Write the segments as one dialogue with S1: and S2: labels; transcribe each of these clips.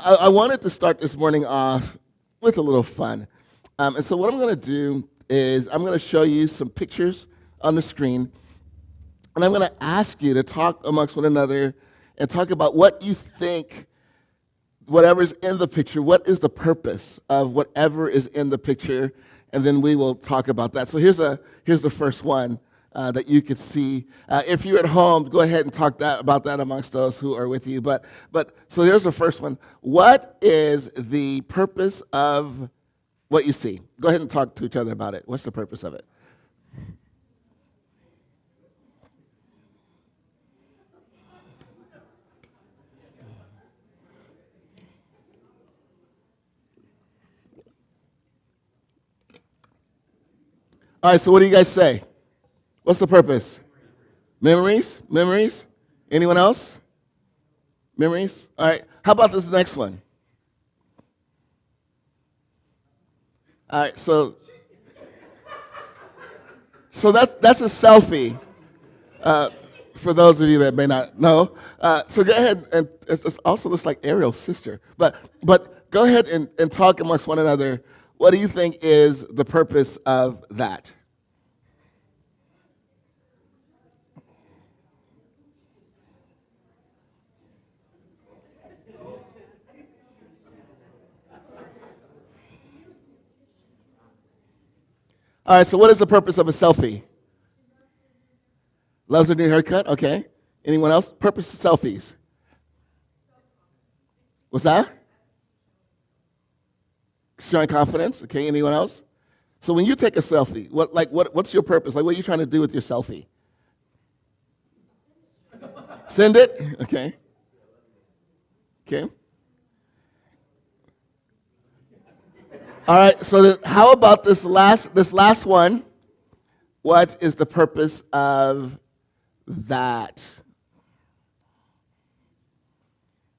S1: I wanted to start this morning off with a little fun. And so what I'm going to do is I'm going to show you some pictures on the screen, and I'm going to ask you to talk amongst one another and talk about what you think, whatever's in the picture, what is the purpose of whatever is in the picture, and then we will talk about that. So here's the first one that you could see. If you're at home, go ahead and talk about that amongst those who are with you. But so here's the first one. What is the purpose of what you see? Go ahead and talk to each other about it. What's the purpose of it? All right, so what do you guys say? What's the purpose? Memories? Memories? Anyone else? Memories? All right, how about this next one? All right, so that's a selfie. For those of you that may not know, so go ahead and it also looks like Ariel's sister. But go ahead and talk amongst one another. What do you think is the purpose of that? All right, so what is the purpose of a selfie? Loves a new haircut? Okay. Anyone else? Purpose of selfies? What's that? Showing confidence? Okay, anyone else? So when you take a selfie, what's your purpose? Like, what are you trying to do with your selfie? Send it? Okay. Okay. All right, so then how about this last one? What is the purpose of that?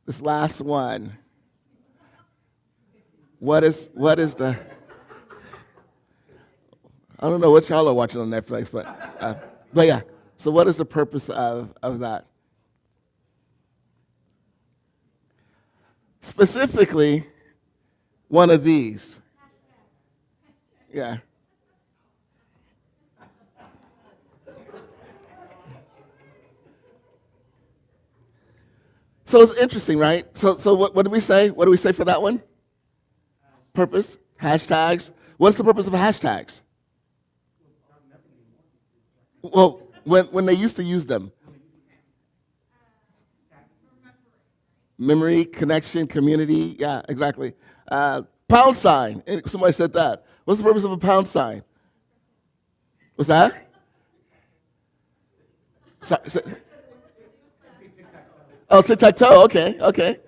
S1: This last one. What is the? I don't know what y'all are watching on Netflix, but yeah. So what is the purpose of that? Specifically, one of these. Yeah. So it's interesting, right? So what do we say? What do we say for that one? Purpose? Hashtags? What's the purpose of hashtags? Well, when they used to use them. Memory, connection, community. Yeah, exactly. Pound sign. Somebody said that. What's the purpose of a pound sign? What's that? Oh, tic-tac-toe. Okay.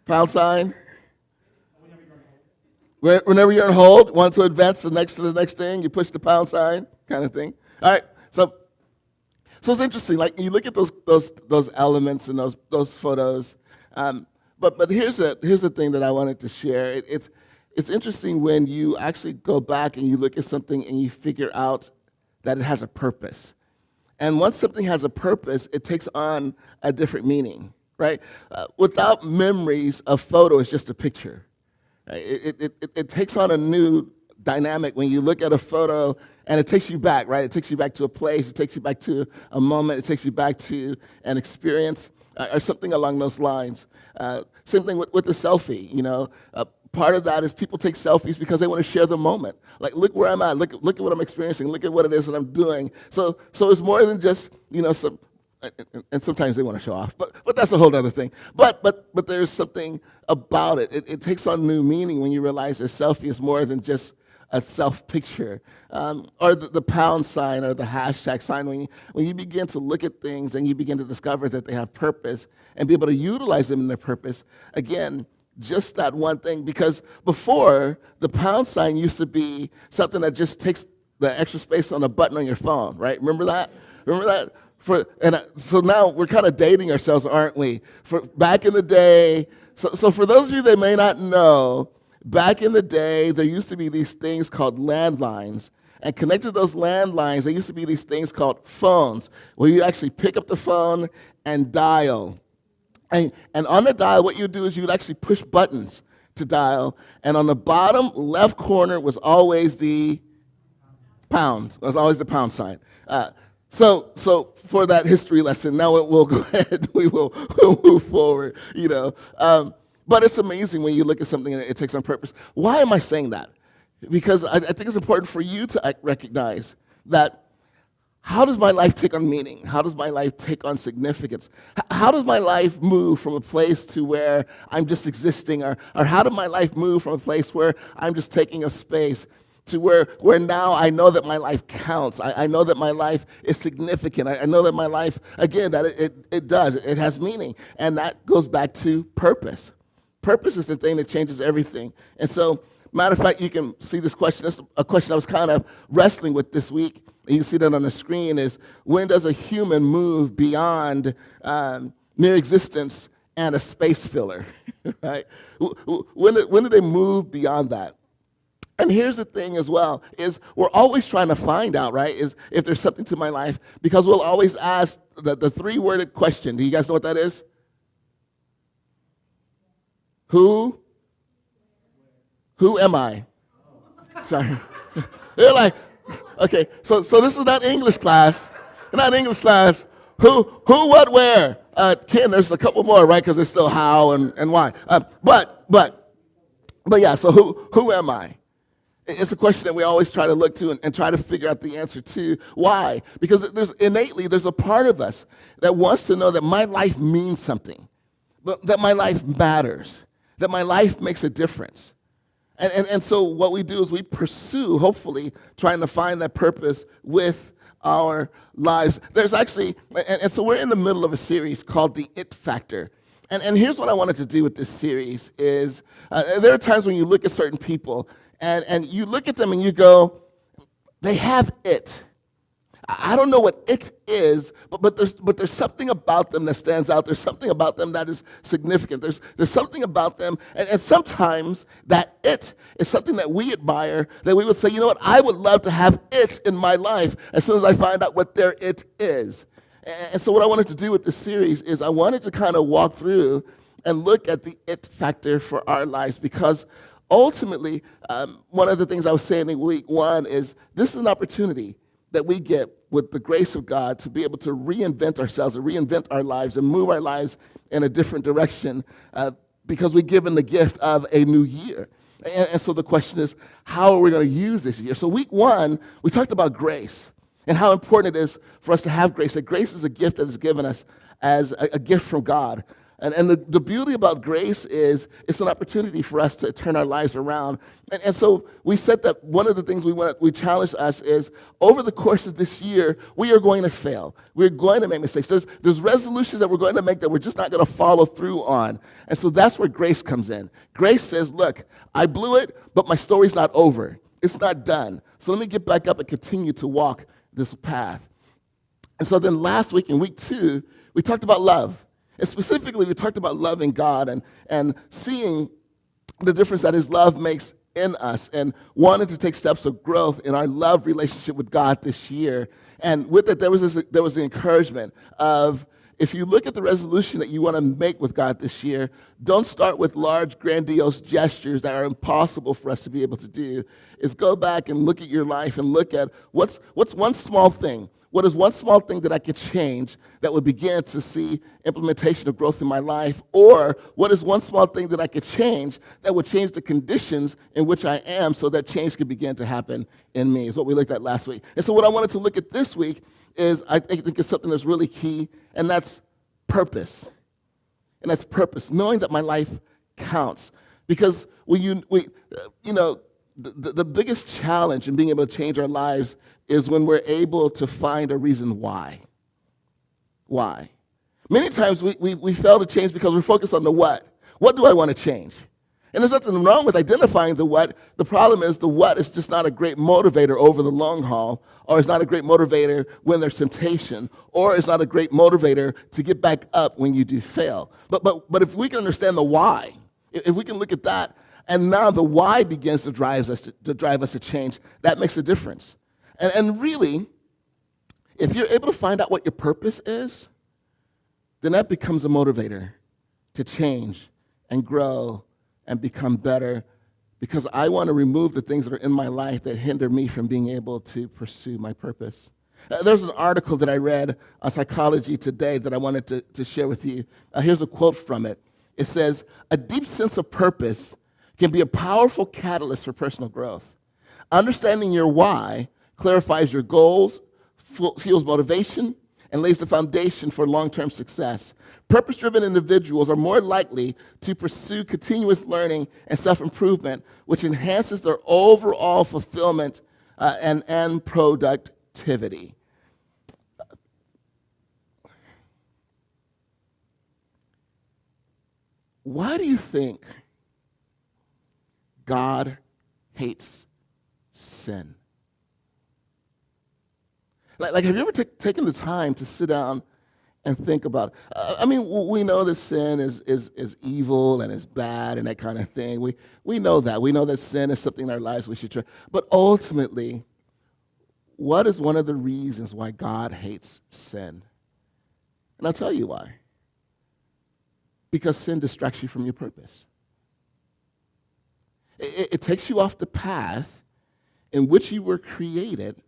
S1: Pound sign. Whenever you're on hold, want to advance to the next thing, you push the pound sign, kind of thing. All right. So it's interesting. Like you look at those elements and those photos. But here's the thing that I wanted to share. It's interesting when you actually go back and you look at something and you figure out that it has a purpose. And once something has a purpose, it takes on a different meaning, right? Without memories, a photo is just a picture. Right? It takes on a new dynamic when you look at a photo and it takes you back, right? It takes you back to a place, it takes you back to a moment, it takes you back to an experience or something along those lines. Same thing with the selfie, you know. Part of that is people take selfies because they want to share the moment. Like, look where I'm at. Look at what I'm experiencing. Look at what it is that I'm doing. So it's more than just, you know, some. And sometimes they want to show off, but that's a whole other thing. But there's something about it. It takes on new meaning when you realize a selfie is more than just a self picture, or the pound sign or the hashtag sign. When you begin to look at things and you begin to discover that they have purpose and be able to utilize them in their purpose, again, just that one thing. Because before, the pound sign used to be something that just takes the extra space on a button on your phone, right? Remember that? So now we're kind of dating ourselves, aren't we? For back in the day, so for those of you that may not know, back in the day, there used to be these things called landlines. And connected to those landlines, there used to be these things called phones, where you actually pick up the phone and dial. And on the dial, what you do is you would actually push buttons to dial. And on the bottom left corner was always the pound. Was always the pound sign. So for that history lesson, now we'll go ahead. We'll move forward. But it's amazing when you look at something and it takes on purpose. Why am I saying that? Because I think it's important for you to recognize that. How does my life take on meaning? How does my life take on significance? How does my life move from a place to where I'm just existing? Or how did my life move from a place where I'm just taking a space to where now I know that my life counts. I know that my life is significant. I know that my life, again, that it has meaning. And that goes back to purpose. Purpose is the thing that changes everything. And so, matter of fact, you can see this question. This is a question I was kind of wrestling with this week. You can see that on the screen is, when does a human move beyond mere existence and a space filler, right? When do they move beyond that? And here's the thing as well, is we're always trying to find out, right, is if there's something to my life, because we'll always ask the three-worded question. Do you guys know what that is? Who am I? Sorry. They're like, okay, so this is not English class. Not English class. Who, what, where? Ken, there's a couple more, right? Because there's still how and why. But yeah, so who am I? It's a question that we always try to look to and try to figure out the answer to. Why? Because there's a part of us that wants to know that my life means something, that my life matters, that my life makes a difference. And so what we do is we pursue, hopefully, trying to find that purpose with our lives. There's actually, and so we're in the middle of a series called The It Factor. And here's what I wanted to do with this series is, there are times when you look at certain people, and you look at them and you go, they have it. I don't know what it is, but there's something about them that stands out. There's something about them that is significant. There's something about them, and sometimes that it is something that we admire, that we would say, you know what, I would love to have it in my life as soon as I find out what their it is. And so what I wanted to do with this series is I wanted to kind of walk through and look at the it factor for our lives, because ultimately, one of the things I was saying in week one is this is an opportunity that we get with the grace of God to be able to reinvent ourselves and reinvent our lives and move our lives in a different direction because we're given the gift of a new year. And so the question is, how are we going to use this year? So week one, we talked about grace and how important it is for us to have grace. That grace is a gift that is given us as a gift from God. And the beauty about grace is it's an opportunity for us to turn our lives around. And so we said that one of the things we challenged us is over the course of this year, we are going to fail. We're going to make mistakes. There's resolutions that we're going to make that we're just not going to follow through on. And so that's where grace comes in. Grace says, look, I blew it, but my story's not over. It's not done. So let me get back up and continue to walk this path. And so then last week in week two, we talked about love. And specifically, we talked about loving God and seeing the difference that his love makes in us and wanted to take steps of growth in our love relationship with God this year. And with it, there was the encouragement of, if you look at the resolution that you want to make with God this year, don't start with large, grandiose gestures that are impossible for us to be able to do. Is go back and look at your life and look at what's one small thing. What is one small thing that I could change that would begin to see implementation of growth in my life? Or what is one small thing that I could change that would change the conditions in which I am so that change could begin to happen in me, is what we looked at last week. And so what I wanted to look at this week is, I think it's something that's really key, and that's purpose. And that's purpose, knowing that my life counts. Because the biggest challenge in being able to change our lives is when we're able to find a reason why. Why? Many times we fail to change because we're focused on the what. What do I want to change? And there's nothing wrong with identifying the what. The problem is the what is just not a great motivator over the long haul, or it's not a great motivator when there's temptation, or it's not a great motivator to get back up when you do fail. But if we can understand the why, if we can look at that, and now the why begins to drive us to change, that makes a difference. And really, if you're able to find out what your purpose is, then that becomes a motivator. to change and grow and become better because I want to remove the things that are in my life that hinder me from being able to pursue my purpose. There's an article that I read on Psychology Today that I wanted to share with you. Here's a quote from it. It says, "A deep sense of purpose can be a powerful catalyst for personal growth. Understanding your why clarifies your goals, fuels motivation, and lays the foundation for long-term success. Purpose-driven individuals are more likely to pursue continuous learning and self-improvement, which enhances their overall fulfillment and productivity." Why do you think God hates sin? Like, have you ever taken the time to sit down and think about we know that sin is evil and is bad and that kind of thing. We know that. We know that sin is something in our lives we should try. But ultimately, what is one of the reasons why God hates sin? And I'll tell you why. Because sin distracts you from your purpose. It takes you off the path in which you were created,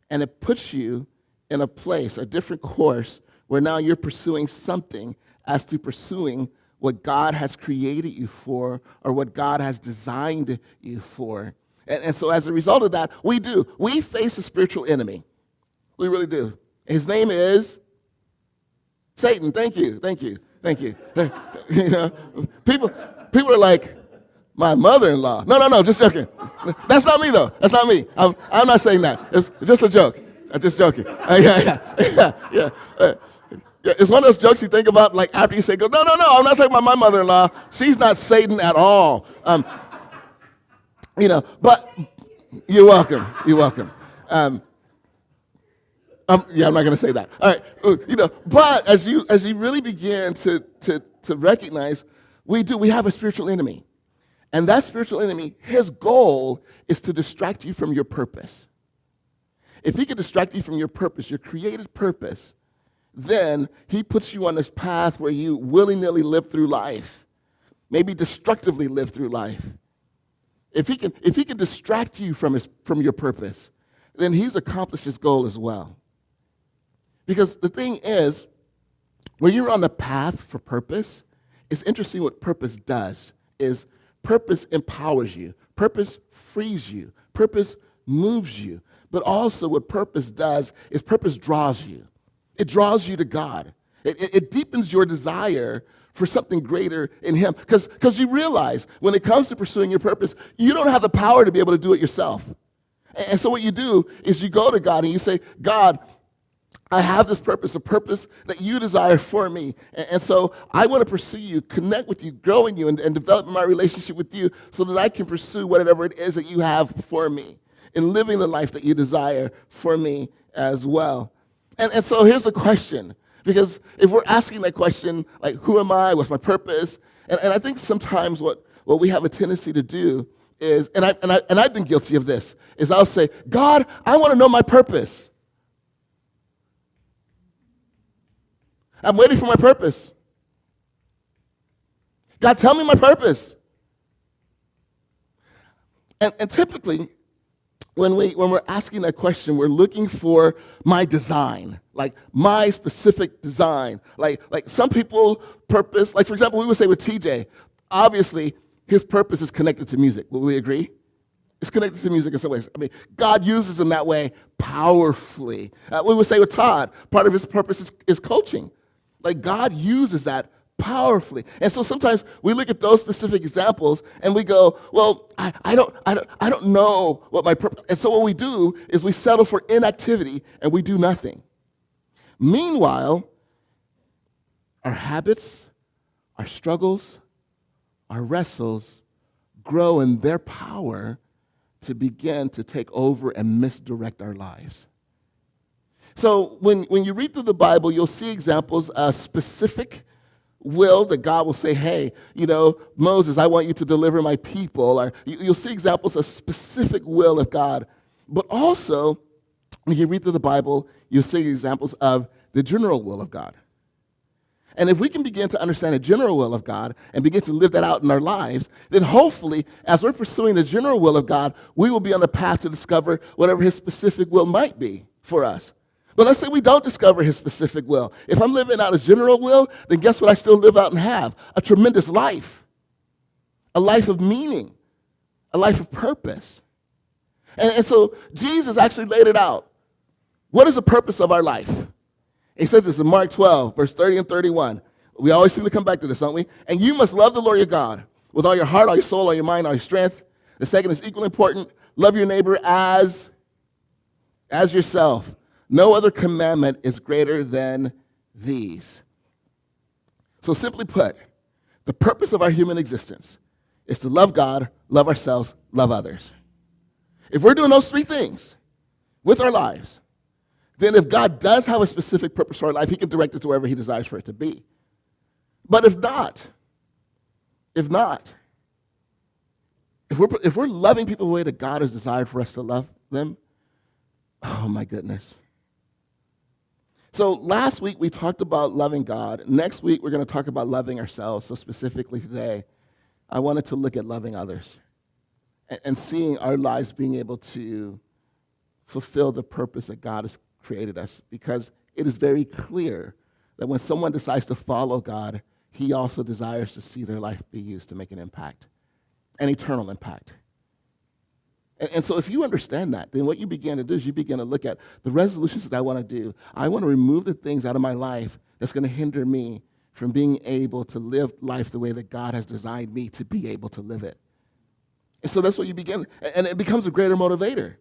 S1: and it puts you in a place, a different course, where now you're pursuing something as to pursuing what God has created you for or what God has designed you for. And so as a result of that, we face a spiritual enemy. We really do. His name is Satan. Thank you. You know, people are like, my mother-in-law. No, just joking. That's not me, though. That's not me. I'm not saying that. It's just a joke. I'm just joking. Yeah. It's one of those jokes you think about, like, after you say, no, I'm not talking about my mother-in-law. She's not Satan at all. But you're welcome. Yeah, I'm not going to say that. All right, but as you really begin to recognize, we have a spiritual enemy. And that spiritual enemy, his goal is to distract you from your purpose. If he can distract you from your purpose, your created purpose, then he puts you on this path where you willy-nilly live through life, maybe destructively live through life. If he can distract you from your purpose, then he's accomplished his goal as well. Because the thing is, when you're on the path for purpose, it's interesting what purpose does is purpose empowers you. Purpose frees you. Purpose moves you. But also what purpose does is purpose draws you. It draws you to God. It deepens your desire for something greater in him. Because you realize when it comes to pursuing your purpose, you don't have the power to be able to do it yourself. And so what you do is you go to God and you say, God, I have this purpose, a purpose that you desire for me. And so I want to pursue you, connect with you, grow in you, and develop my relationship with you so that I can pursue whatever it is that you have for me and living the life that you desire for me as well. And so here's the question, because if we're asking that question, like, who am I, what's my purpose? And I think sometimes what we have a tendency to do is, and I've been guilty of this, is I'll say, God, I want to know my purpose. I'm waiting for my purpose. God, tell me my purpose. And typically, when we're asking that question, we're looking for my design, like my specific design. Like some people purpose, like for example, we would say with TJ, obviously his purpose is connected to music. Would we agree? It's connected to music in some ways. I mean, God uses him that way powerfully. We would say with Todd, part of his purpose is coaching. Like God uses that powerfully. And so sometimes we look at those specific examples and we go, well, I don't know what my purpose. And so what we do is we settle for inactivity and we do nothing. Meanwhile, our habits, our struggles, our wrestles grow in their power to begin to take over and misdirect our lives. So when you read through the Bible, you'll see examples of specific will that God will say, hey, Moses, I want you to deliver my people. Or you'll see examples of specific will of God. But also, when you read through the Bible, you'll see examples of the general will of God. And if we can begin to understand the general will of God and begin to live that out in our lives, then hopefully, as we're pursuing the general will of God, we will be on the path to discover whatever his specific will might be for us. But let's say we don't discover his specific will. If I'm living out his general will, then guess what I still live out and have? A tremendous life. A life of meaning. A life of purpose. And so Jesus actually laid it out. What is the purpose of our life? He says this in Mark 12, verse 30 and 31. We always seem to come back to this, don't we? And you must love the Lord your God with all your heart, all your soul, all your mind, all your strength. The second is equally important. Love your neighbor as yourself. No other commandment is greater than these. So simply put, the purpose of our human existence is to love God, love ourselves, love others. If we're doing those three things with our lives, then if God does have a specific purpose for our life, he can direct it to wherever he desires for it to be. But if we're loving people the way that God has desired for us to love them, oh my goodness. So last week we talked about loving God. Next week we're going to talk about loving ourselves. So specifically today, I wanted to look at loving others and seeing our lives being able to fulfill the purpose that God has created us. Because it is very clear that when someone decides to follow God, he also desires to see their life be used to make an impact, an eternal impact. And so if you understand that, then what you begin to do is you begin to look at the resolutions that I want to do. I want to remove the things out of my life that's going to hinder me from being able to live life the way that God has designed me to be able to live it. And so that's what you begin, and it becomes a greater motivator.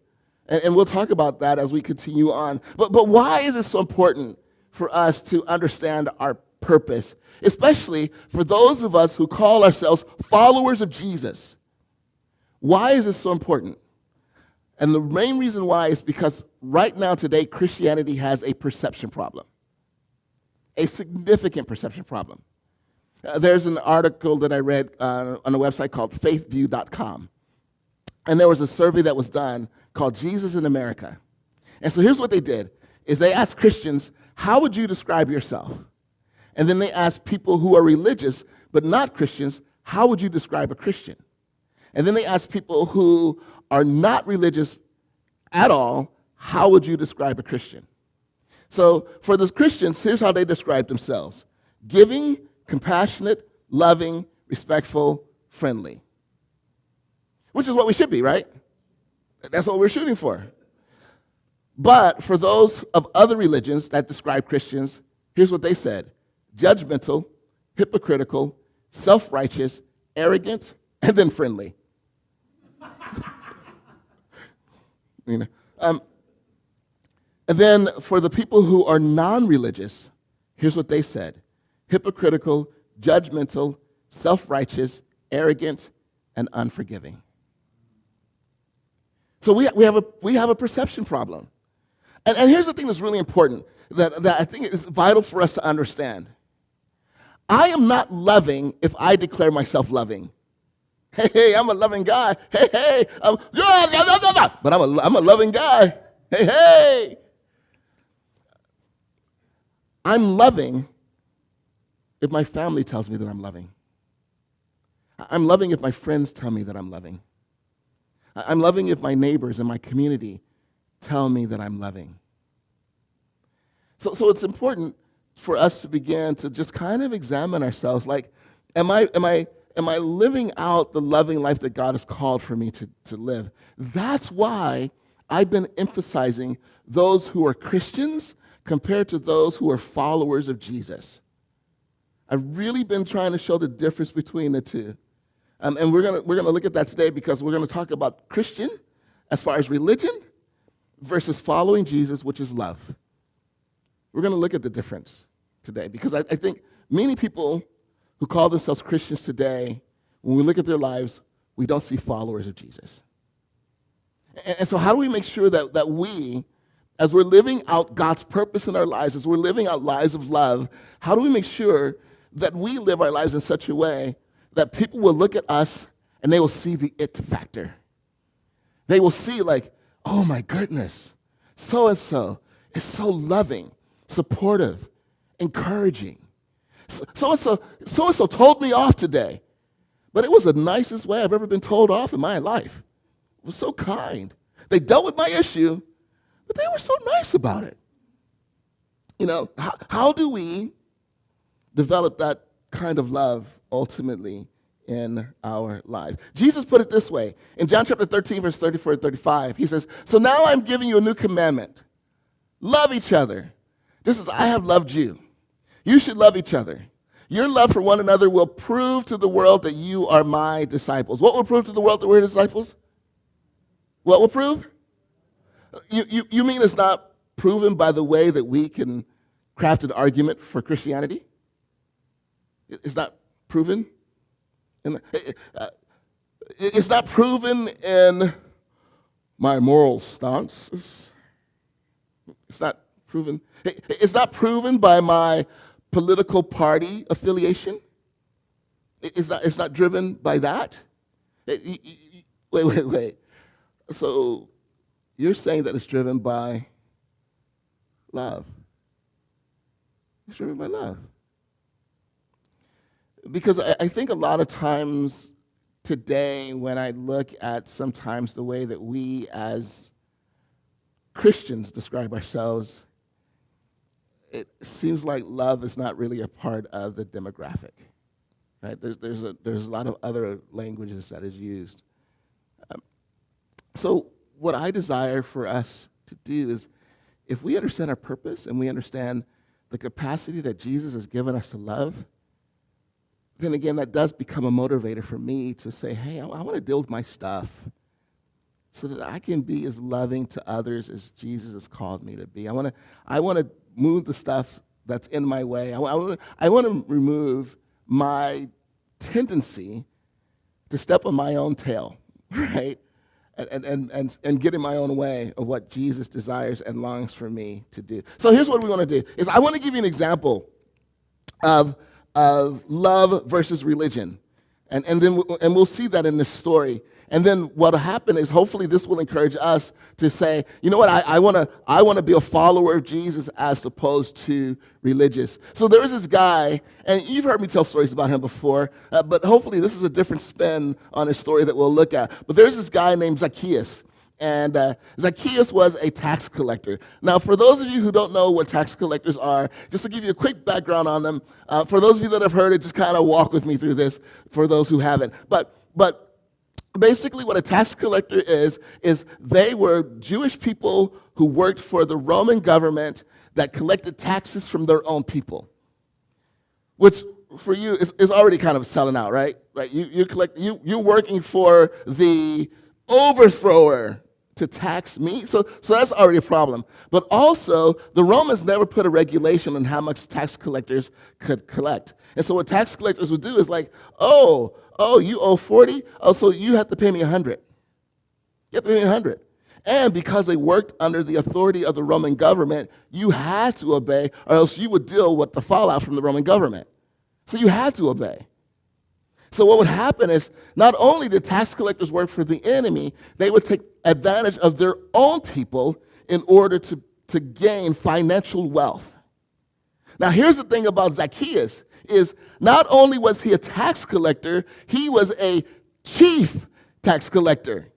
S1: And we'll talk about that as we continue on. But why is it so important for us to understand our purpose, especially for those of us who call ourselves followers of Jesus? Why is this so important? And the main reason why is because right now today, Christianity has a perception problem, a significant perception problem. There's an article that I read on a website called faithview.com. And there was a survey that was done called Jesus in America. And so here's what they did, is they asked Christians, how would you describe yourself? And then they asked people who are religious but not Christians, how would you describe a Christian? And then they asked people who are not religious at all, how would you describe a Christian? So for the Christians, here's how they describe themselves: giving, compassionate, loving, respectful, friendly. Which is what we should be, right? That's what we're shooting for. But for those of other religions that describe Christians, here's what they said: judgmental, hypocritical, self-righteous, arrogant, and then friendly. And then for the people who are non-religious, here's what they said: hypocritical, judgmental, self-righteous, arrogant, and unforgiving. So we have a perception problem. And here's the thing that's really important that I think is vital for us to understand. I am not loving if I declare myself loving. Hey, I'm a loving guy. Hey, but I'm a loving guy. Hey. I'm loving if my family tells me that I'm loving. I'm loving if my friends tell me that I'm loving. I'm loving if my neighbors and my community tell me that I'm loving. So it's important for us to begin to just kind of examine ourselves. Like, am I living out the loving life that God has called for me to live? That's why I've been emphasizing those who are Christians compared to those who are followers of Jesus. I've really been trying to show the difference between the two. And we're gonna look at that today, because we're gonna talk about Christian as far as religion versus following Jesus, which is love. We're gonna look at the difference today, because I think many people who call themselves Christians today, when we look at their lives, we don't see followers of Jesus. And so how do we make sure that we, as we're living out God's purpose in our lives, as we're living out lives of love, how do we make sure that we live our lives in such a way that people will look at us and they will see the it factor? They will see, like, oh my goodness, so-and-so is so loving, supportive, encouraging. So-and-so told me off today. But it was the nicest way I've ever been told off in my life. It was so kind. They dealt with my issue, but they were so nice about it. You know, how do we develop that kind of love ultimately in our life? Jesus put it this way. In John chapter 13, verse 34 and 35, he says, "So now I'm giving you a new commandment. Love each other. Just as I have loved you. You should love each other. Your love for one another will prove to the world that you are my disciples." What will prove to the world that we're disciples? What will prove? You mean it's not proven by the way that we can craft an argument for Christianity? It's not proven? It's not proven in my moral stances. It's not proven. It's not proven by my political party affiliation. It's not driven by that. Wait. So you're saying that it's driven by love. It's driven by love. Because I think a lot of times today when I look at sometimes the way that we as Christians describe ourselves, it seems like love is not really a part of the demographic. Right? There's a lot of other languages that is used. So what I desire for us to do is, if we understand our purpose and we understand the capacity that Jesus has given us to love, then again, that does become a motivator for me to say, hey, I want to deal with my stuff so that I can be as loving to others as Jesus has called me to be. I want to move the stuff that's in my way. I want to remove my tendency to step on my own tail, right? And get in my own way of what Jesus desires and longs for me to do. So here's what we want to do, is I want to give you an example of love versus religion. And we'll see that in this story. And then what will happen is hopefully this will encourage us to say, you know what, I want to be a follower of Jesus as opposed to religious. So there is this guy, and you've heard me tell stories about him before, but hopefully this is a different spin on his story that we'll look at. But there's this guy named Zacchaeus. And Zacchaeus was a tax collector. Now, for those of you who don't know what tax collectors are, just to give you a quick background on them, for those of you that have heard it, just kind of walk with me through this for those who haven't. But basically what a tax collector is they were Jewish people who worked for the Roman government that collected taxes from their own people, which for you is already kind of selling out, right? Right? You're working for the overthrower to tax me. So that's already a problem. But also, the Romans never put a regulation on how much tax collectors could collect. And so what tax collectors would do is like, oh, you owe 40? Oh, so you have to pay me 100. You have to pay me 100. And because they worked under the authority of the Roman government, you had to obey, or else you would deal with the fallout from the Roman government. So you had to obey. So what would happen is, not only did tax collectors work for the enemy, they would take advantage of their own people in order to gain financial wealth. Now here's the thing about Zacchaeus, is not only was he a tax collector, he was a chief tax collector.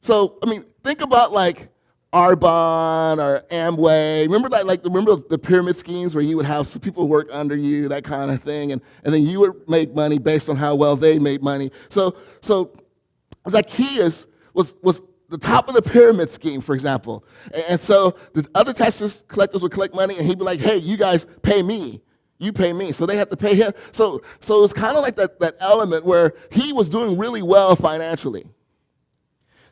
S1: So, I mean, think about like Arbonne or Amway. Remember the pyramid schemes where you would have some people work under you, that kind of thing, and then you would make money based on how well they made money. So Zacchaeus was the top of the pyramid scheme, for example. And so the other tax collectors would collect money, and he'd be like, hey, you guys pay me. You pay me. So they had to pay him. So it's kind of like that element where he was doing really well financially.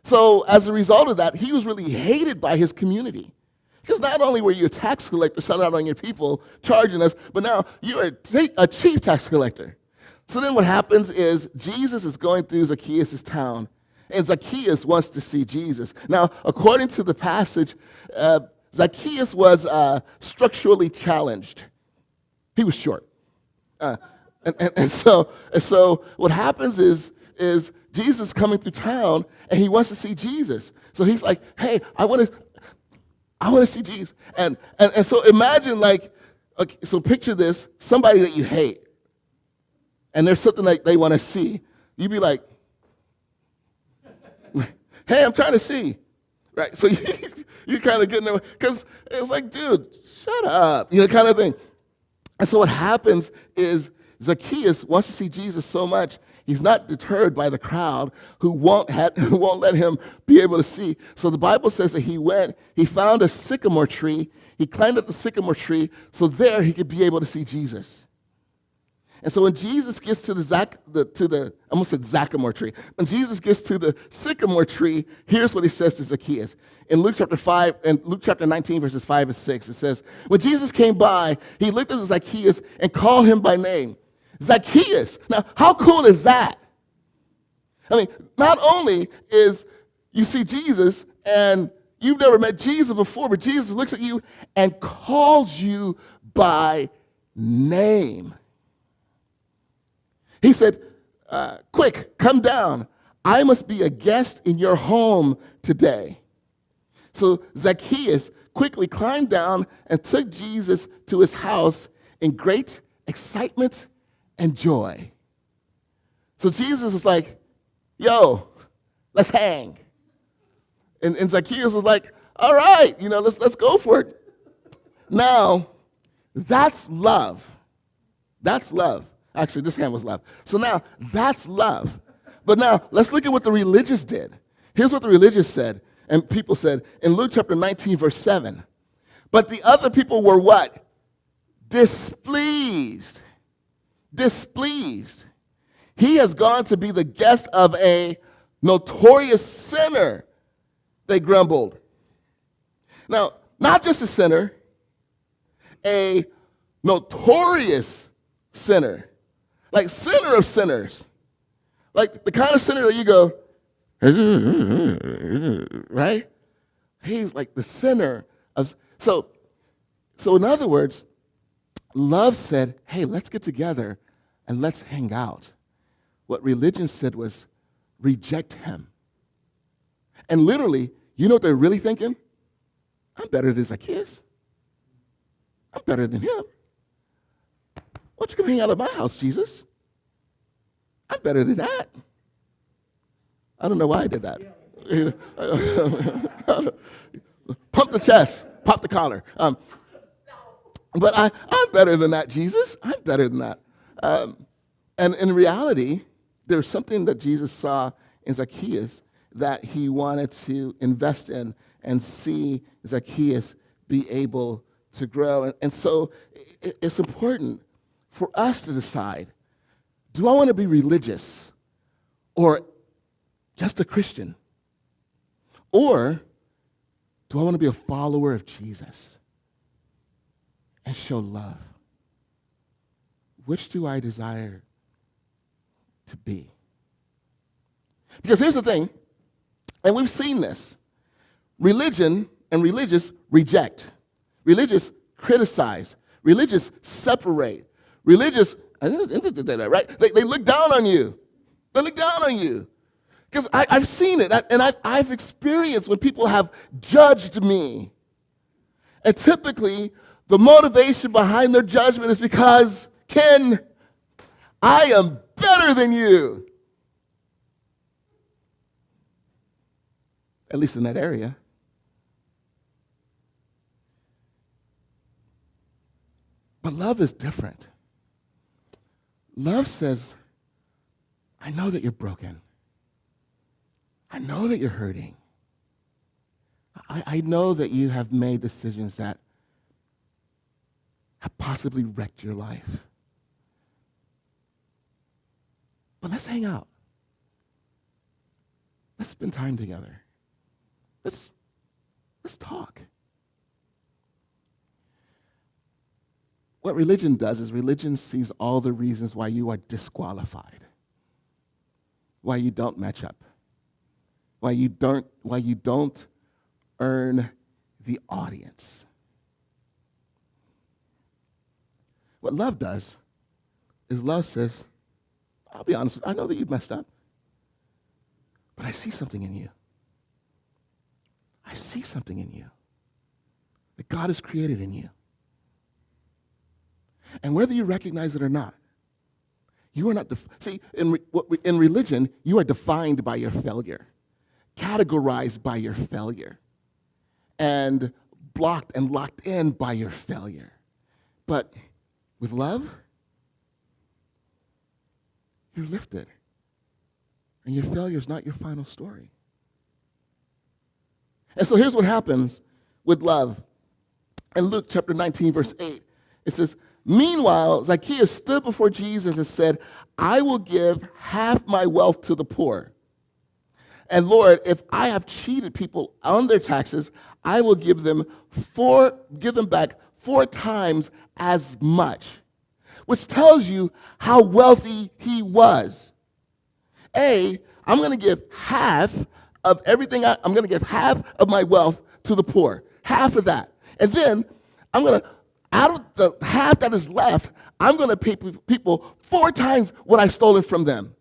S1: So as a result of that, he was really hated by his community. Because not only were you a tax collector selling out on your people, charging us, but now you're a chief tax collector. So then what happens is Jesus is going through Zacchaeus' town, and Zacchaeus wants to see Jesus. Now, according to the passage, Zacchaeus was structurally challenged. He was short. And so what happens is Jesus coming through town, and he wants to see Jesus. So he's like, hey, I want to see Jesus. And so imagine like Okay, so picture this, somebody that you hate, and there's something that they want to see. You'd be like, hey, I'm trying to see. Right? So you kind of get in there, because it's like, dude, shut up, kind of thing. And so what happens is Zacchaeus wants to see Jesus so much, he's not deterred by the crowd who won't let him be able to see. So the Bible says that he found a sycamore tree, he climbed up the sycamore tree, so there he could be able to see Jesus. And so when Jesus gets to I almost said Zachamore tree. When Jesus gets to the sycamore tree, here's what he says to Zacchaeus. In Luke chapter 19, verses 5 and 6, it says, when Jesus came by, he looked at Zacchaeus and called him by name. Zacchaeus. Now, how cool is that? I mean, not only is you see Jesus and you've never met Jesus before, but Jesus looks at you and calls you by name. He said, quick, come down. I must be a guest in your home today. So Zacchaeus quickly climbed down and took Jesus to his house in great excitement and joy. So Jesus is like, yo, let's hang. And Zacchaeus was like, all right, let's go for it. Now, that's love. That's love. Actually, this hand was love. So now, that's love. But now, let's look at what the religious did. Here's what the religious said, and people said, in Luke chapter 19, verse 7. But the other people were what? Displeased. Displeased. He has gone to be the guest of a notorious sinner, they grumbled. Now, not just a sinner, a notorious sinner. Like sinner of sinners. Like the kind of sinner that you go, right? He's like the sinner of, so in other words, love said, hey, let's get together and let's hang out. What religion said was, reject him. And literally, you know what they're really thinking? I'm better than Zacchaeus. I'm better than him. Why don't you come hang out at my house, Jesus? I'm better than that. I don't know why I did that. Pump the chest, pop the collar. But I'm better than that, Jesus. I'm better than that. And in reality, there's something that Jesus saw in Zacchaeus that he wanted to invest in and see Zacchaeus be able to grow. And so it's important for us to decide, do I want to be religious or just a Christian? Or do I want to be a follower of Jesus and show love? Which do I desire to be? Because here's the thing, and we've seen this. Religion and religious reject. Religious criticize. Religious separate. Religious, right? They look down on you. They look down on you. Because I've seen it, and I've experienced when people have judged me. And typically, the motivation behind their judgment is because, Ken, I am better than you. At least in that area. But love is different. Love says, I know that you're broken. I know that you're hurting. I know that you have made decisions that have possibly wrecked your life. But let's hang out. Let's spend time together. Let's talk. What religion does is religion sees all the reasons why you are disqualified, why you don't match up, why you don't earn the audience. What love does is love says, I'll be honest, I know that you've messed up, but I see something in you. I see something in you that God has created in you. And whether you recognize it or not, you are not, in religion, you are defined by your failure, categorized by your failure, and blocked and locked in by your failure. But with love, you're lifted. And your failure is not your final story. And so here's what happens with love. In Luke chapter 19, verse 8, it says, "Meanwhile, Zacchaeus stood before Jesus and said, 'I will give half my wealth to the poor. And Lord, if I have cheated people on their taxes, I will give them back 4 times as much.'" Which tells you how wealthy he was. I'm going to give half of everything. I'm going to give half of my wealth to the poor. Half of that. And then I'm going to, out of the half that is left, I'm going to pay people 4 times what I've stolen from them.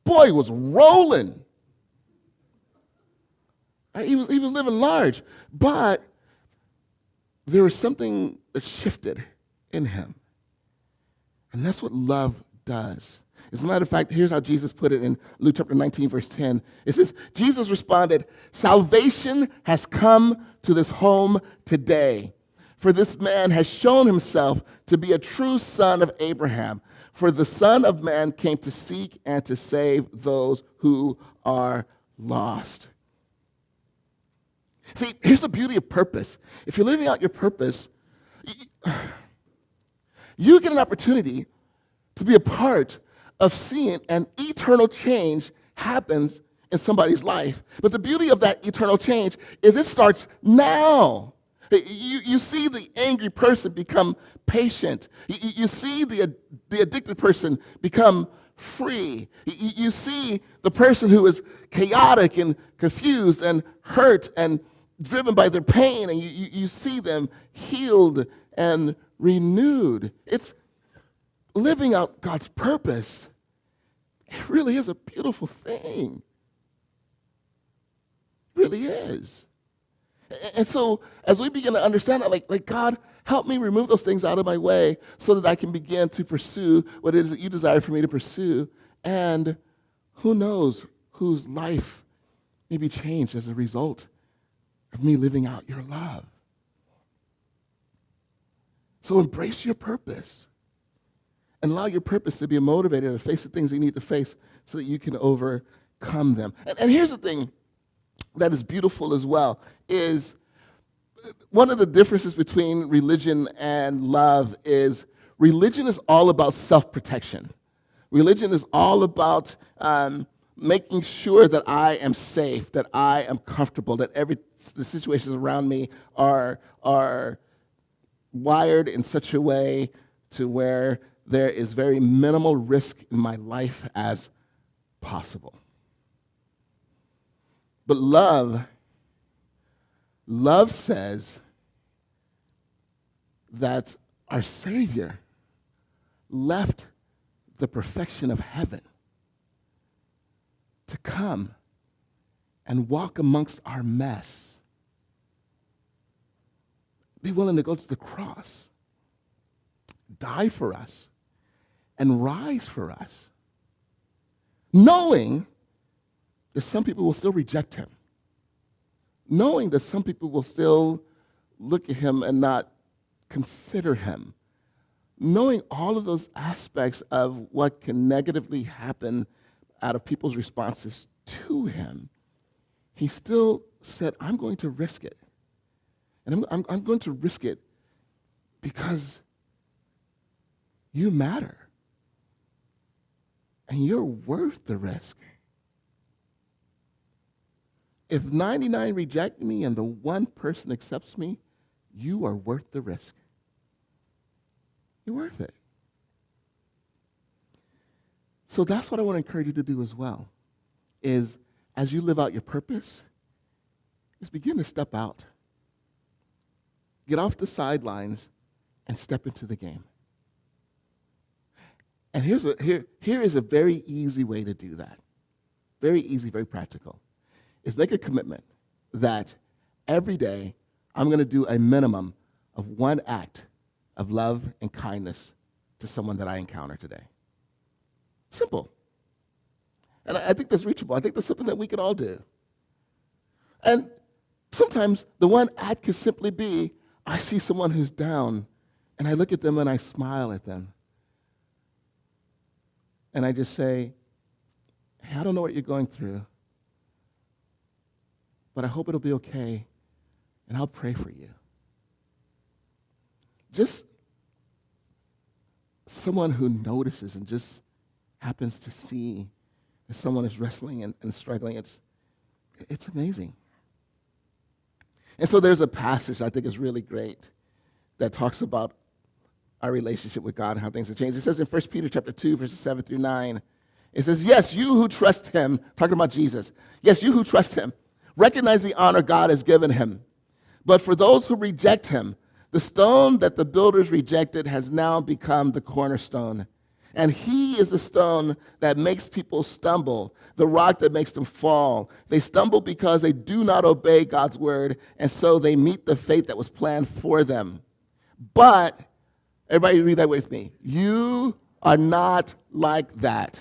S1: Boy, he was rolling. He was living large. But there was something that shifted in him. And that's what love does. As a matter of fact, here's how Jesus put it in Luke chapter 19, verse 10. It says, Jesus responded, "Salvation has come to this home today, for this man has shown himself to be a true son of Abraham. For the Son of Man came to seek and to save those who are lost." See, here's the beauty of purpose. If you're living out your purpose, you get an opportunity to be a part of seeing an eternal change happens in somebody's life. But the beauty of that eternal change is it starts now. You see the angry person become patient. You see the addicted person become free. You see the person who is chaotic and confused and hurt and driven by their pain, and you see them healed and renewed. It's living out God's purpose. It really is a beautiful thing. It really is. And so as we begin to understand that, like God, help me remove those things out of my way so that I can begin to pursue what it is that you desire for me to pursue. And who knows whose life may be changed as a result of me living out your love. So embrace your purpose and allow your purpose to be a motivator to face the things you need to face so that you can overcome them. And here's the thing that is beautiful as well, is one of the differences between religion and love is religion is all about self-protection. Religion is all about making sure that I am safe, that I am comfortable, that the situations around me are wired in such a way to where there is very minimal risk in my life as possible. But love says that our Savior left the perfection of heaven to come and walk amongst our mess. Be willing to go to the cross, die for us, and rise for us, knowing that some people will still reject him, knowing that some people will still look at him and not consider him, knowing all of those aspects of what can negatively happen out of people's responses to him, he still said, I'm going to risk it. And I'm going to risk it because you matter. And you're worth the risk. If 99 reject me and the one person accepts me, you are worth the risk. You're worth it. So that's what I want to encourage you to do as well, is as you live out your purpose, is begin to step out. Get off the sidelines and step into the game. And here is a very easy way to do that. Very easy, very practical. Is make a commitment that every day I'm going to do a minimum of one act of love and kindness to someone that I encounter today? Simple. And I think that's reachable. I think that's something that we can all do. And sometimes the one act can simply be, I see someone who's down, and I look at them and I smile at them. And I just say, hey, I don't know what you're going through, but I hope it'll be okay, and I'll pray for you. Just someone who notices and just happens to see that someone is wrestling and struggling, it's amazing. And so there's a passage I think is really great that talks about our relationship with God and how things have changed. It says in 1 Peter chapter 2, verses 7 through 9, it says, yes, you who trust him, talking about Jesus, yes, you who trust him, recognize the honor God has given him. But for those who reject him, the stone that the builders rejected has now become the cornerstone. And he is the stone that makes people stumble, the rock that makes them fall. They stumble because they do not obey God's word, and so they meet the fate that was planned for them. But, everybody read that with me, you are not like that.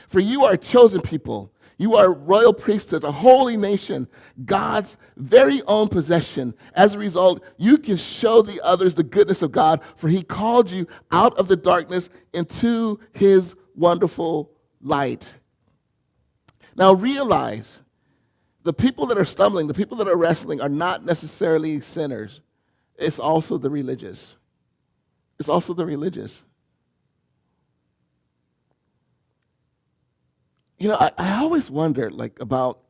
S1: For you are a chosen people. You are royal priesthoods, a holy nation, God's very own possession. As a result, you can show the others the goodness of God, for he called you out of the darkness into his wonderful light. Now realize, the people that are stumbling, the people that are wrestling are not necessarily sinners. It's also the religious. It's also the religious. You know, I always wondered, about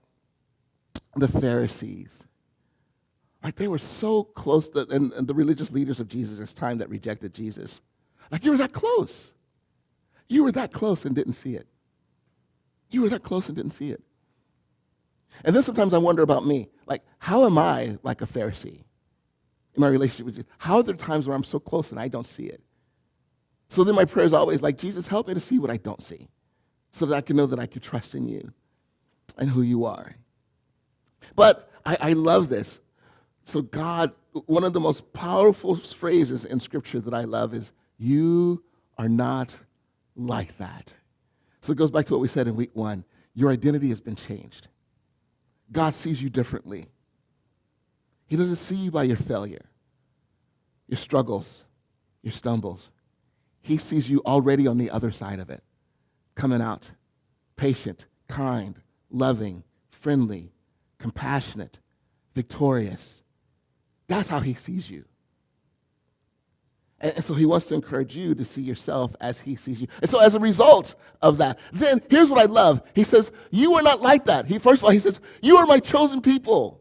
S1: the Pharisees. They were so close, and the religious leaders of Jesus' time that rejected Jesus. You were that close. You were that close and didn't see it. You were that close and didn't see it. And then sometimes I wonder about me. How am I like a Pharisee in my relationship with Jesus? How are there times where I'm so close and I don't see it? So then my prayer is always Jesus, help me to see what I don't see, so that I can know that I can trust in you and who you are. But I love this. So God, one of the most powerful phrases in Scripture that I love is, you are not like that. So it goes back to what we said in week 1. Your identity has been changed. God sees you differently. He doesn't see you by your failure, your struggles, your stumbles. He sees you already on the other side of it, coming out, patient, kind, loving, friendly, compassionate, victorious. That's how he sees you. And so he wants to encourage you to see yourself as he sees you. And so as a result of that, then here's what I love. He says, you are not like that. First of all, he says, you are my chosen people.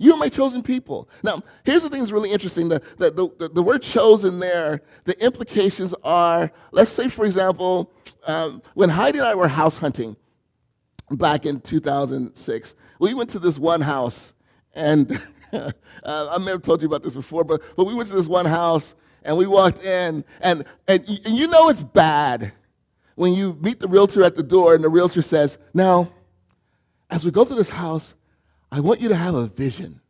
S1: You are my chosen people. Now, here's the thing that's really interesting. The word chosen there, the implications are, let's say, for example, when Heidi and I were house hunting back in 2006, we went to this one house, and I may have told you about this before, but we went to this one house, and we walked in, and you know it's bad when you meet the realtor at the door, and the realtor says, now, as we go through this house, I want you to have a vision.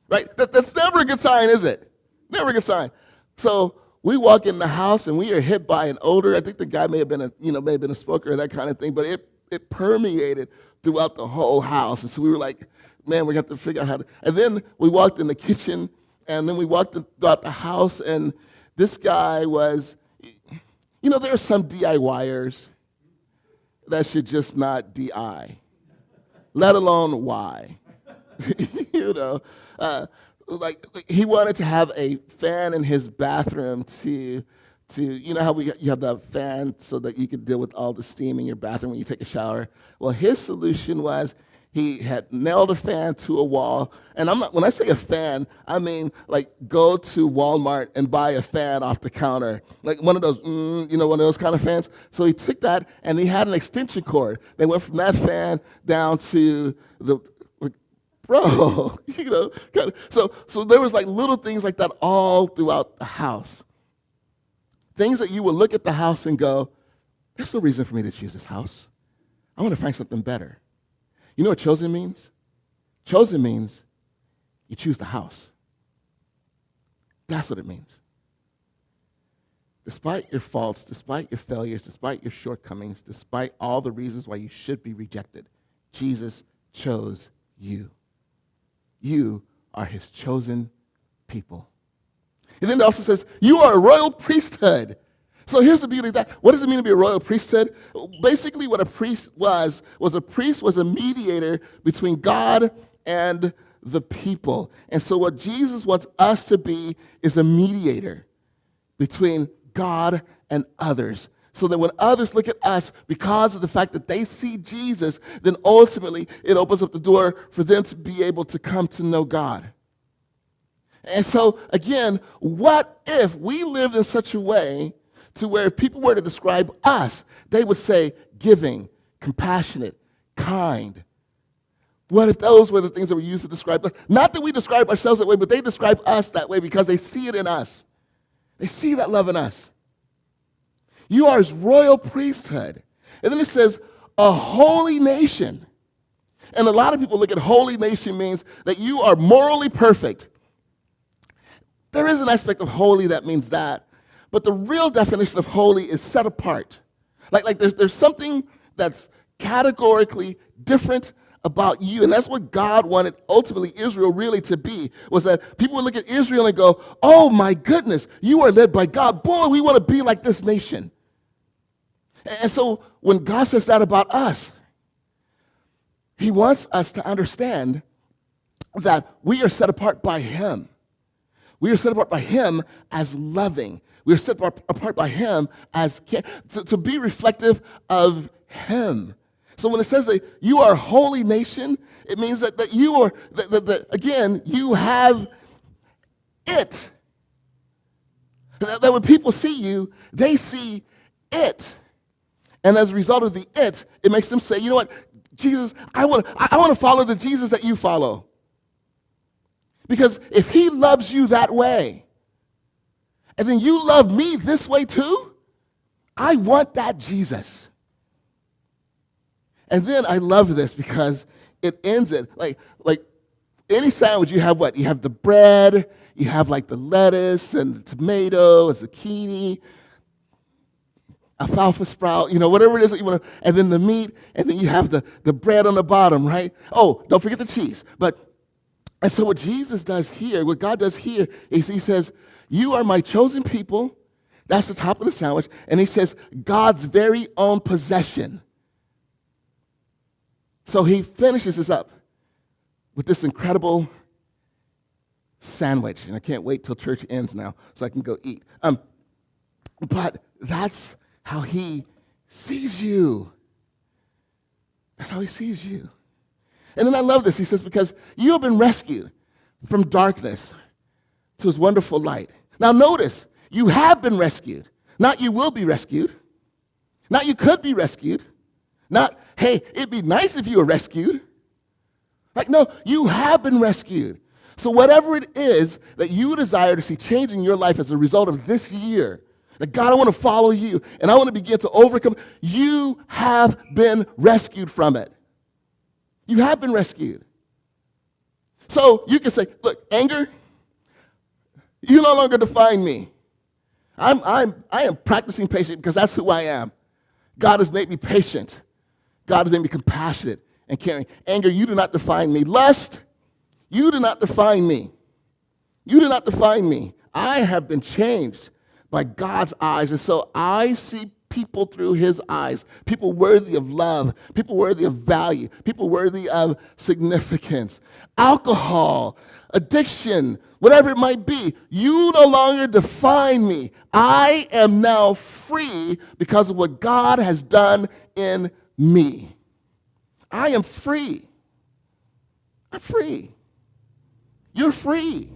S1: Right? That's never a good sign, is it? Never a good sign. So we walk in the house and we are hit by an odor. I think the guy may have been a smoker or that kind of thing, but it permeated throughout the whole house. And so we were like, man, we got to figure out how to. And then we walked in the kitchen, and then we walked throughout the house, and this guy was, there are some DIYers that should just not DI, let alone why. He wanted to have a fan in his bathroom to how you have the fan so that you could deal with all the steam in your bathroom when you take a shower. Well, his solution was he had nailed a fan to a wall, and when I say a fan, I mean go to Walmart and buy a fan off the counter, one of those, one of those kind of fans. So he took that and he had an extension cord. They went from that fan down to the. Bro, so there was little things like that all throughout the house. Things that you would look at the house and go, there's no reason for me to choose this house. I want to find something better. You know what chosen means? Chosen means you choose the house. That's what it means. Despite your faults, despite your failures, despite your shortcomings, despite all the reasons why you should be rejected, Jesus chose you. You are his chosen people. And then it also says, you are a royal priesthood. So here's the beauty of that. What does it mean to be a royal priesthood? Basically, what a priest was a mediator between God and the people. And so what Jesus wants us to be is a mediator between God and others. So that when others look at us, because of the fact that they see Jesus, then ultimately it opens up the door for them to be able to come to know God. And so, again, what if we lived in such a way to where if people were to describe us, they would say giving, compassionate, kind. What if those were the things that were used to describe us? Not that we describe ourselves that way, but they describe us that way because they see it in us. They see that love in us. You are his royal priesthood. And then it says, a holy nation. And a lot of people look at holy nation means that you are morally perfect. There is an aspect of holy that means that. But the real definition of holy is set apart. Like there's something that's categorically different about you. And that's what God wanted ultimately Israel really to be, was that people would look at Israel and go, oh my goodness, you are led by God. Boy, we want to be like this nation. And so when God says that about us, he wants us to understand that we are set apart by him. We are set apart by him as loving. We are set apart by him as to be reflective of him. So when it says that you are a holy nation, it means that you are, that again, you have it. That when people see you, they see it. And as a result of the it makes them say, you know what, Jesus, I want to follow the Jesus that you follow. Because if he loves you that way, and then you love me this way too, I want that Jesus. And then I love this because it ends it, like any sandwich, you have what? You have the bread, you have like the lettuce and the tomato, a zucchini, alfalfa sprout, whatever it is that you want to, and then the meat, and then you have the bread on the bottom, right? Oh, don't forget the cheese. And so what Jesus does here, what God does here, is he says, you are my chosen people. That's the top of the sandwich. And he says, God's very own possession. So he finishes this up with this incredible sandwich. And I can't wait till church ends now so I can go eat. But that's how he sees you. That's how he sees you. And then I love this. He says, because you have been rescued from darkness to his wonderful light. Now notice, you have been rescued. Not you will be rescued. Not you could be rescued. Not, hey, it'd be nice if you were rescued. No, you have been rescued. So whatever it is that you desire to see change in your life as a result of this year, that God, I want to follow you, and I want to begin to overcome, you have been rescued from it. You have been rescued. So you can say, look, anger, you no longer define me. I am practicing patience because that's who I am. God has made me patient. God has made me compassionate and caring. Anger, you do not define me. Lust, you do not define me. You do not define me. I have been changed by God's eyes, and so I see people through his eyes, people worthy of love, people worthy of value, people worthy of significance. Alcohol, addiction, whatever it might be, you no longer define me. I am now free because of what God has done in me. I am free. I'm free. You're free.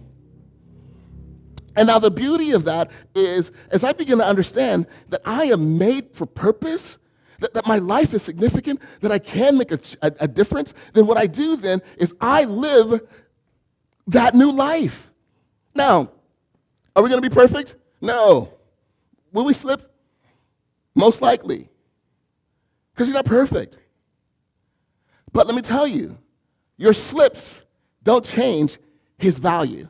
S1: And now the beauty of that is, as I begin to understand that I am made for purpose, that my life is significant, that I can make a difference, then what I do then is I live that new life. Now, are we going to be perfect? No. Will we slip? Most likely. Because you're not perfect. But let me tell you, your slips don't change his value.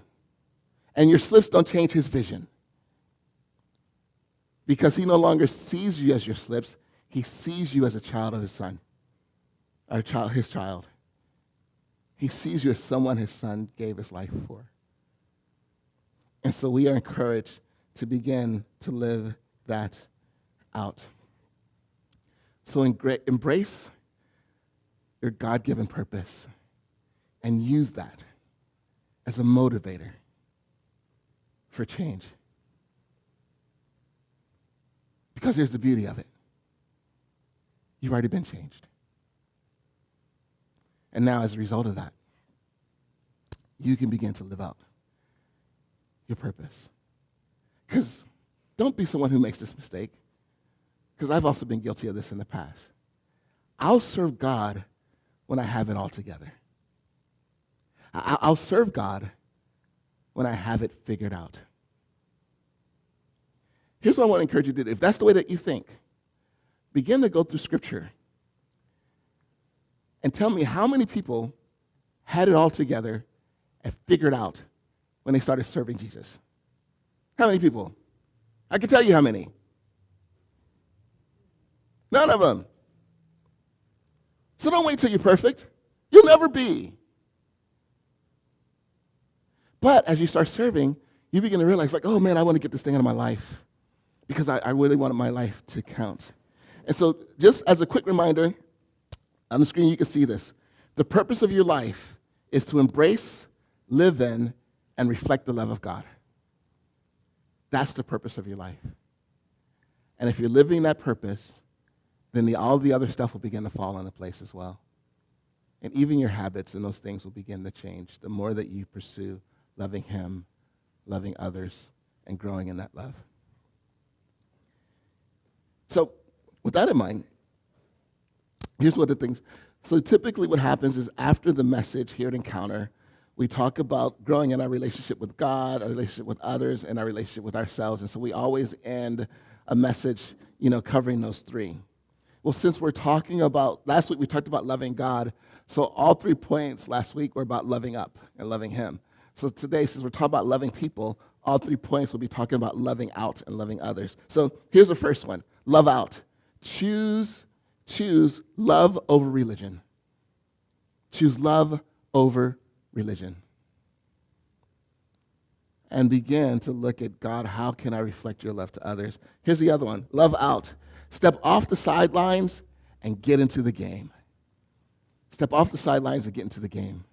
S1: And your slips don't change his vision. Because he no longer sees you as your slips, he sees you as a child of his son, or his child. He sees you as someone his son gave his life for. And so we are encouraged to begin to live that out. So embrace your God-given purpose and use that as a motivator for change. Because here's the beauty of it. You've already been changed. And now as a result of that, you can begin to live out your purpose. Because don't be someone who makes this mistake. Because I've also been guilty of this in the past. I'll serve God when I have it all together. I'll serve God when I have it figured out. Here's what I want to encourage you to do. If that's the way that you think, begin to go through Scripture and tell me how many people had it all together and figured out when they started serving Jesus. How many people? I can tell you how many. None of them. So don't wait till you're perfect. You'll never be. But as you start serving, you begin to realize, like, oh man, I want to get this thing out of my life because I really wanted my life to count. And so just as a quick reminder, on the screen you can see this. The purpose of your life is to embrace, live in, and reflect the love of God. That's the purpose of your life. And if you're living that purpose, then all the other stuff will begin to fall into place as well. And even your habits and those things will begin to change the more that you pursue loving Him, loving others, and growing in that love. So with that in mind, here's what the things. So typically what happens is after the message here at Encounter, we talk about growing in our relationship with God, our relationship with others, and our relationship with ourselves. And so we always end a message, covering those three. Well, since we're talking about, last week we talked about loving God, so all 3 points last week were about loving up and loving Him. So today, since we're talking about loving people, all 3 points will be talking about loving out and loving others. So here's the first one, love out. Choose love over religion. Choose love over religion. And begin to look at, God, how can I reflect your love to others? Here's the other one, love out. Step off the sidelines and get into the game. Step off the sidelines and get into the game.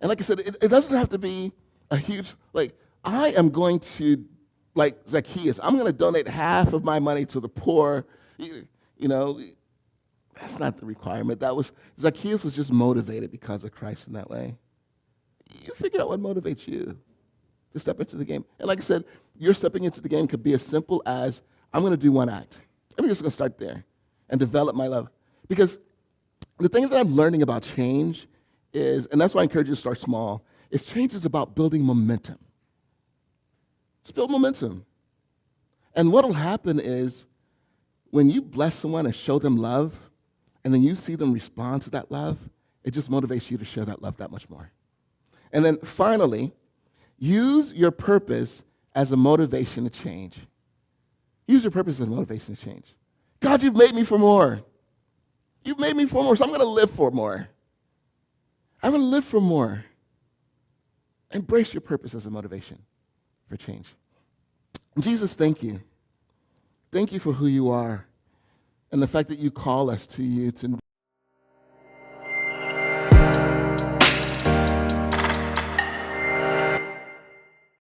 S1: And like I said, it doesn't have to be a huge, I am going to, like Zacchaeus, I'm going to donate half of my money to the poor. That's not the requirement. Zacchaeus was just motivated because of Christ in that way. You figure out what motivates you to step into the game. And like I said, your stepping into the game could be as simple as, I'm going to do one act. I'm just going to start there and develop my love. Because the thing that I'm learning about change is, and that's why I encourage you to start small, is change is about building momentum. Just build momentum. And what will happen is when you bless someone and show them love, and then you see them respond to that love, it just motivates you to share that love that much more. And then finally, use your purpose as a motivation to change. Use your purpose as a motivation to change. God, you've made me for more. You've made me for more, so I'm going to live for more. I'm going to live for more. Embrace your purpose as a motivation for change. Jesus, thank you. Thank you for who you are and the fact that you call us to you to